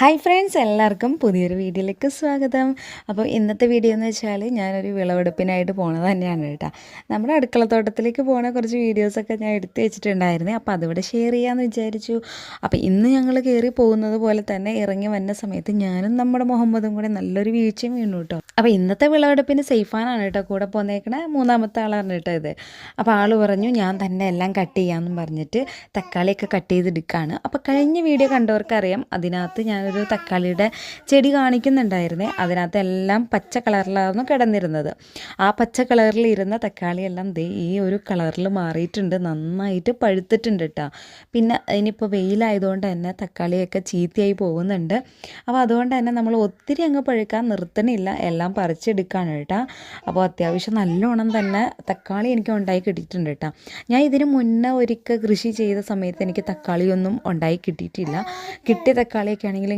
Hi friends, എല്ലാവർക്കും പുതിയൊരു വീഡിയോയിലേക്ക് സ്വാഗതം. അപ്പോൾ ഇന്നത്തെ വീഡിയോ എന്ന് വെച്ചാൽ ഞാനൊരു വിളവെടുപ്പിനായിട്ട് പോണത് തന്നെയാണ് കേട്ടോ. നമ്മുടെ അടുക്കളത്തോട്ടത്തിലേക്ക് പോണ കുറച്ച് വീഡിയോസൊക്കെ ഞാൻ എടുത്തു വെച്ചിട്ടുണ്ടായിരുന്നേ. അപ്പോൾ അതിവിടെ ഷെയർ ചെയ്യാമെന്ന് വിചാരിച്ചു. അപ്പോൾ ഇന്ന് ഞങ്ങൾ കയറി പോകുന്നത് പോലെ തന്നെ ഇറങ്ങി വന്ന സമയത്ത് ഞാനും നമ്മുടെ മുഹമ്മദും കൂടെ നല്ലൊരു വീഴ്ചയും വീണു കേട്ടോ. അപ്പോൾ ഇന്നത്തെ വിളവെടുപ്പിന് സെയ്ഫാനാണ് കേട്ടോ കൂടെ പോന്നേക്കണേ, മൂന്നാമത്തെ ആളാണ് കേട്ടോ ഇത്. അപ്പോൾ ആൾ പറഞ്ഞു ഞാൻ തന്നെ എല്ലാം കട്ട് ചെയ്യാമെന്നും പറഞ്ഞിട്ട് തക്കാളിയൊക്കെ കട്ട് ചെയ്തെടുക്കുകയാണ്. അപ്പോൾ കഴിഞ്ഞ വീഡിയോ കണ്ടവർക്കറിയാം, അതിനകത്ത് ഞാനൊരു തക്കാളിയുടെ ചെടി കാണിക്കുന്നുണ്ടായിരുന്നേ. അതിനകത്ത് എല്ലാം പച്ച കളറിലായിരുന്നു കിടന്നിരുന്നത്. ആ പച്ച കളറിൽ ഇരുന്ന തക്കാളിയെല്ലാം ദേ ഈ ഒരു കളറിൽ മാറിയിട്ടുണ്ട്, നന്നായിട്ട് പഴുത്തിട്ടുണ്ട് കേട്ടോ. പിന്നെ ഇനിയിപ്പോൾ വെയിലായതുകൊണ്ട് തന്നെ തക്കാളിയൊക്കെ ചീത്തയായി പോകുന്നുണ്ട്. അപ്പോൾ അതുകൊണ്ട് തന്നെ നമ്മൾ ഒത്തിരി അങ്ങ് പഴുക്കാൻ നിർത്തണില്ല, എല്ലാം പറിച്ചെടുക്കുകയാണ് കേട്ടോ. അപ്പോൾ അത്യാവശ്യം നല്ലോണം തന്നെ തക്കാളി എനിക്ക് ഉണ്ടായി കിട്ടിയിട്ടുണ്ട് കേട്ടോ. ഞാൻ ഇതിന് മുന്നേ ഒരിക്കൽ കൃഷി ചെയ്ത സമയത്ത് എനിക്ക് തക്കാളിയൊന്നും ഉണ്ടായി കിട്ടിയിട്ടില്ല. കിട്ടിയ തക്കാളിയൊക്കെ ആണെങ്കിൽ